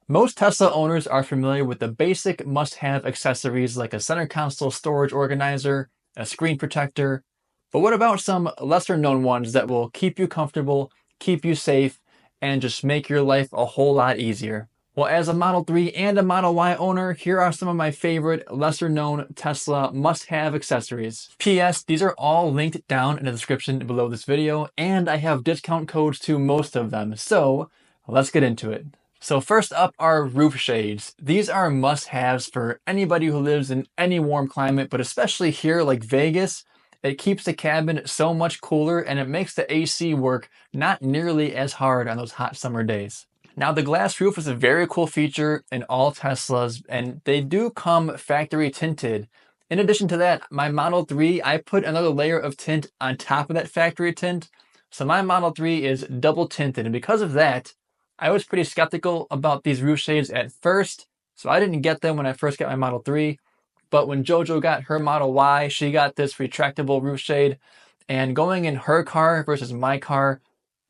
Most Tesla owners are familiar with the basic must-have accessories like a center console storage organizer, a screen protector, but what about some lesser-known ones that will keep you comfortable, keep you safe, and just make your life a whole lot easier? Well, as a Model 3 and a Model Y owner, here are some of my favorite lesser-known Tesla must-have accessories. P.S. These are all linked down in the description below this video, and I have discount codes to most of them, so let's get into it. So first up are roof shades. These are must-haves for anybody who lives in any warm climate, but especially here like Vegas. It keeps the cabin so much cooler and it makes the AC work not nearly as hard on those hot summer days. Now the glass roof is a very cool feature in all Teslas and they do come factory tinted. In addition to that, my Model 3, I put another layer of tint on top of that factory tint. So my Model 3 is double tinted and because of that, I was pretty skeptical about these roof shades at first, so I didn't get them when I first got my Model 3. But when Jojo got her Model Y, she got this retractable roof shade. And going in her car versus my car,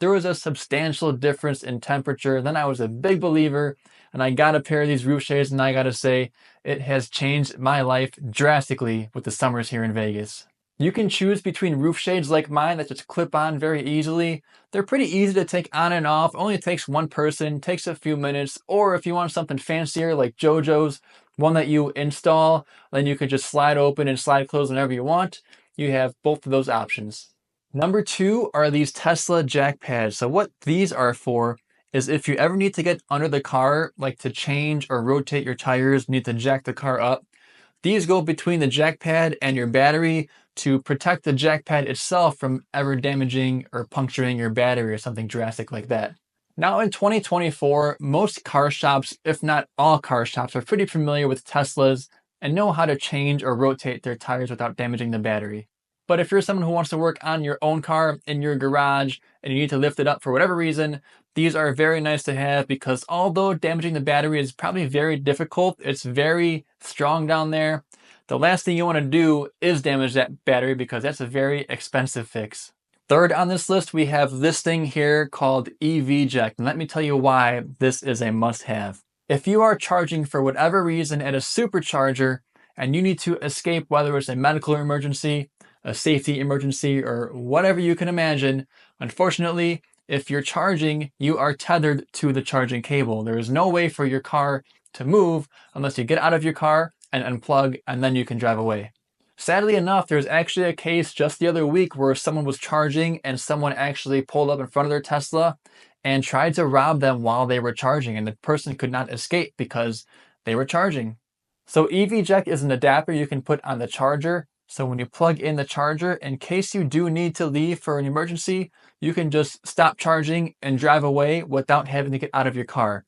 there was a substantial difference in temperature. Then I was a big believer, and I got a pair of these roof shades, and I gotta say, it has changed my life drastically with the summers here in Vegas. You can choose between roof shades like mine that just clip on very easily. They're pretty easy to take on and off, only takes one person, takes a few minutes, or if you want something fancier like Jojo's, one that you install, then you can just slide open and slide close whenever you want. You have both of those options. Number two are these Tesla jack pads. So what these are for is if you ever need to get under the car, like to change or rotate your tires, need to jack the car up, these go between the jack pad and your battery to protect the jack pad itself from ever damaging or puncturing your battery or something drastic like that. Now in 2024, most car shops, if not all car shops, are pretty familiar with Teslas and know how to change or rotate their tires without damaging the battery. But if you're someone who wants to work on your own car in your garage and you need to lift it up for whatever reason, these are very nice to have because although damaging the battery is probably very difficult, it's very strong down there. The last thing you want to do is damage that battery because that's a very expensive fix. Third on this list, we have this thing here called EV Jack, and let me tell you why this is a must-have. If you are charging for whatever reason at a supercharger and you need to escape whether it's a medical emergency, a safety emergency, or whatever you can imagine, unfortunately, if you're charging, you are tethered to the charging cable. There is no way for your car to move unless you get out of your car and unplug, and then you can drive away. Sadly enough, there's actually a case just the other week where someone was charging and someone actually pulled up in front of their Tesla and tried to rob them while they were charging, and the person could not escape because they were charging. So EV Jack is an adapter you can put on the charger. So when you plug in the charger, in case you do need to leave for an emergency, you can just stop charging and drive away without having to get out of your car.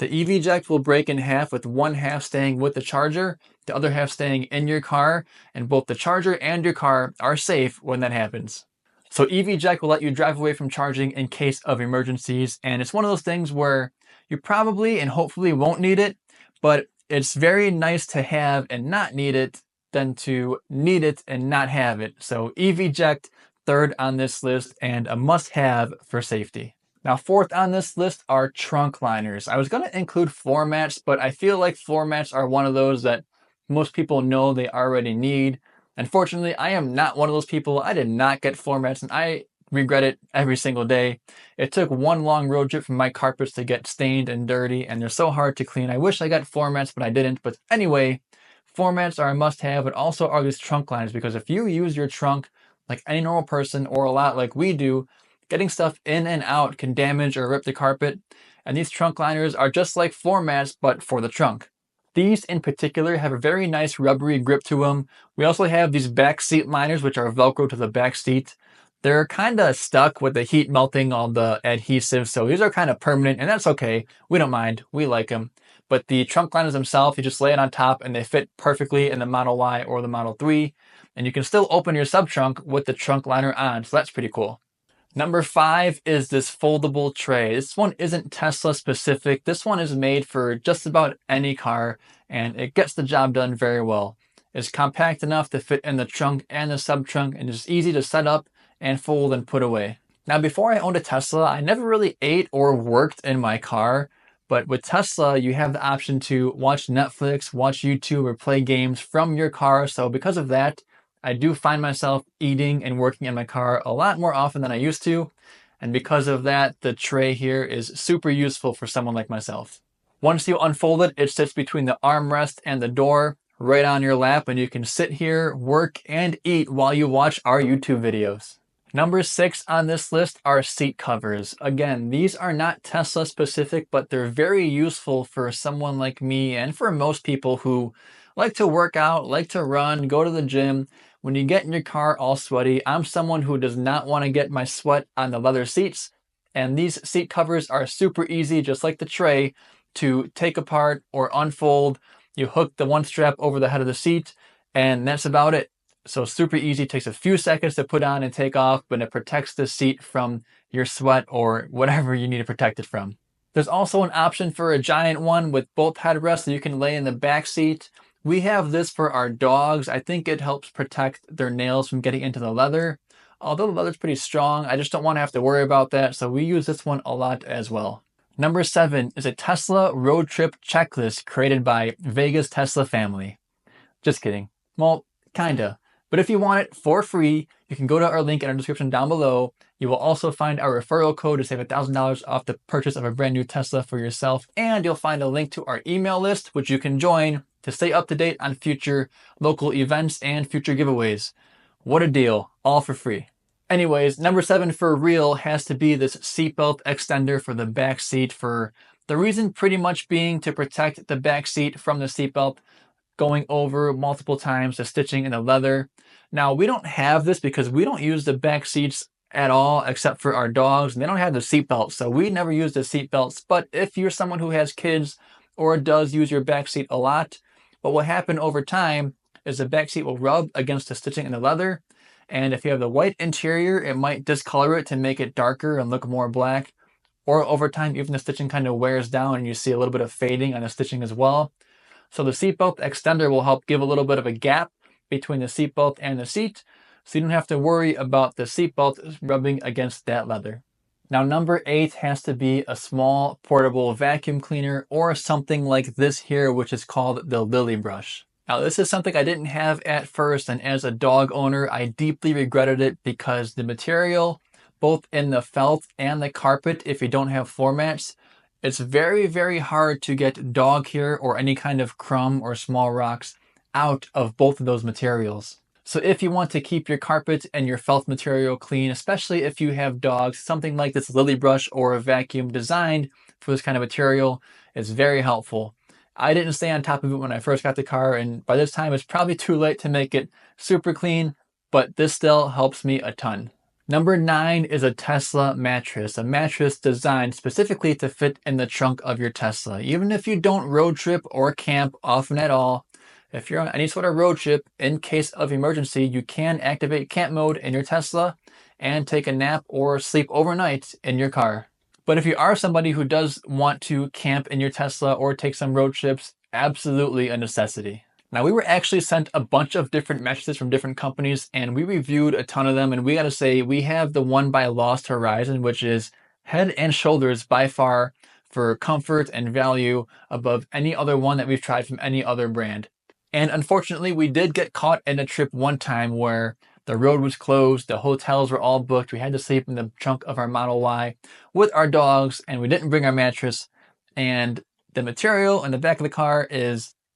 The EV Jack will break in half with one half staying with the charger, the other half staying in your car, and both the charger and your car are safe when that happens. So EV Jack will let you drive away from charging in case of emergencies, and it's one of those things where you probably and hopefully won't need it, but it's very nice to have and not need it than to need it and not have it. So EV Jack, third on this list and a must-have for safety. Now, fourth on this list are trunk liners. I was going to include floor mats, but I feel like floor mats are one of those that most people know they already need. Unfortunately, I am not one of those people. I did not get floor mats, and I regret it every single day. It took one long road trip for my carpets to get stained and dirty, and they're so hard to clean. I wish I got floor mats, but I didn't. But anyway, floor mats are a must-have, but also are these trunk liners, because if you use your trunk like any normal person or a lot like we do, getting stuff in and out can damage or rip the carpet, and these trunk liners are just like floor mats, but for the trunk. These in particular have a very nice rubbery grip to them. We also have these back seat liners, which are Velcro to the back seat. They're kind of stuck with the heat melting all the adhesive, so these are kind of permanent, and that's okay. We don't mind. We like them. But the trunk liners themselves, you just lay it on top, and they fit perfectly in the Model Y or the Model 3, and you can still open your sub-trunk with the trunk liner on, so that's pretty cool. Number 5 is this foldable tray. This one isn't Tesla specific. This one is made for just about any car, and it gets the job done very well. It's compact enough to fit in the trunk and the sub-trunk, and it's easy to set up and fold and put away. Now, before I owned a Tesla, I never really ate or worked in my car, But with Tesla, you have the option to watch Netflix, watch YouTube, or play games from your car. So because of that, I do find myself eating and working in my car a lot more often than I used to. And because of that, the tray here is super useful for someone like myself. Once you unfold it, it sits between the armrest and the door, right on your lap, and you can sit here, work, and eat while you watch our YouTube videos. Number 6 on this list are seat covers. Again, these are not Tesla specific, but they're very useful for someone like me and for most people who like to work out, like to run, go to the gym. When you get in your car all sweaty, I'm someone who does not want to get my sweat on the leather seats. And these seat covers are super easy, just like the tray, to take apart or unfold. You hook the one strap over the head of the seat, and that's about it. So super easy, takes a few seconds to put on and take off, but it protects the seat from your sweat or whatever you need to protect it from. There's also an option for a giant one with both headrests that you can lay in the back seat. We have this for our dogs. I think it helps protect their nails from getting into the leather. Although the leather's pretty strong, I just don't want to have to worry about that, so we use this one a lot as well. Number 7 is a Tesla road trip checklist created by Vegas Tesla family. Just kidding. Well, kinda. But if you want it for free, you can go to our link in our description down below. You will also find our referral code to save $1,000 off the purchase of a brand new Tesla for yourself. And you'll find a link to our email list, which you can join to stay up to date on future local events and future giveaways. What a deal, all for free. Anyways, number 7 for real has to be this seatbelt extender for the back seat, for the reason pretty much being to protect the back seat from the seatbelt going over multiple times, the stitching in the leather. Now, we don't have this because we don't use the back seats at all except for our dogs, and they don't have the seatbelts, so we never use the seatbelts. But if you're someone who has kids or does use your back seat a lot, what will happen over time is the back seat will rub against the stitching in the leather. And if you have the white interior, it might discolor it to make it darker and look more black. Or over time, even the stitching kind of wears down and you see a little bit of fading on the stitching as well. So the seatbelt extender will help give a little bit of a gap between the seatbelt and the seat, so you don't have to worry about the seatbelt rubbing against that leather. Now, number 8 has to be a small portable vacuum cleaner or something like this here, which is called the Lily Brush. Now, this is something I didn't have at first, and as a dog owner, I deeply regretted it because the material, both in the felt and the carpet, if you don't have floor mats, it's very, very hard to get dog hair or any kind of crumb or small rocks out of both of those materials. So if you want to keep your carpet and your felt material clean, especially if you have dogs, something like this Lily Brush or a vacuum designed for this kind of material is very helpful. I didn't stay on top of it when I first got the car, and by this time it's probably too late to make it super clean, but this still helps me a ton. Number 9 is a Tesla mattress, a mattress designed specifically to fit in the trunk of your Tesla. Even if you don't road trip or camp often at all, if you're on any sort of road trip, in case of emergency, you can activate camp mode in your Tesla and take a nap or sleep overnight in your car. But if you are somebody who does want to camp in your Tesla or take some road trips, absolutely a necessity. Now, we were actually sent a bunch of different mattresses from different companies, and we reviewed a ton of them, and we gotta say, we have the one by Lost Horizon, which is head and shoulders by far for comfort and value above any other one that we've tried from any other brand. And unfortunately, we did get caught in a trip one time where the road was closed, the hotels were all booked, we had to sleep in the trunk of our Model Y with our dogs, and we didn't bring our mattress, and the material in the back of the car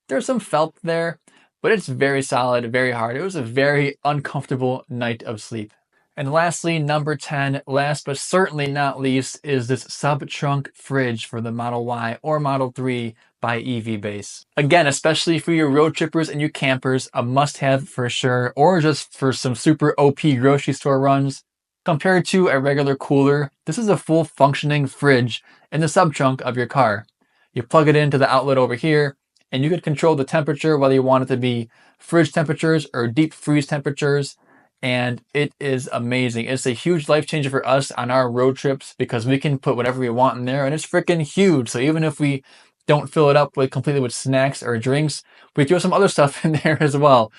there's some felt there, but it's very solid, very hard. It was a very uncomfortable night of sleep. And lastly, number 10, last but certainly not least, is this sub-trunk fridge for the Model Y or Model 3 by EV-Base. Again, especially for your road trippers and you campers, a must-have for sure, or just for some super OP grocery store runs. Compared to a regular cooler, this is a full functioning fridge in the sub-trunk of your car. You plug it into the outlet over here, and you could control the temperature, whether you want it to be fridge temperatures or deep freeze temperatures. And it is amazing. It's a huge life changer for us on our road trips because we can put whatever we want in there, and it's freaking huge. So even if we don't fill it up completely with snacks or drinks, we throw some other stuff in there as well.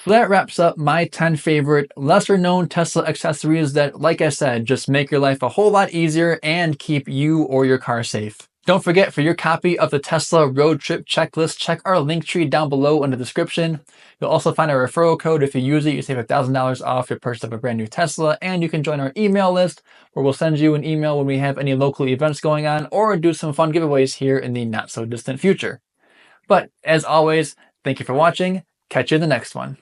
So that wraps up my 10 favorite lesser known Tesla accessories that, like I said, just make your life a whole lot easier and keep you or your car safe. Don't forget, for your copy of the Tesla road trip checklist, check our link tree down below in the description. You'll also find our referral code. If you use it, you save $1,000 off your purchase of a brand new Tesla, and you can join our email list where we'll send you an email when we have any local events going on or do some fun giveaways here in the not so distant future. But as always, thank you for watching. Catch you in the next one.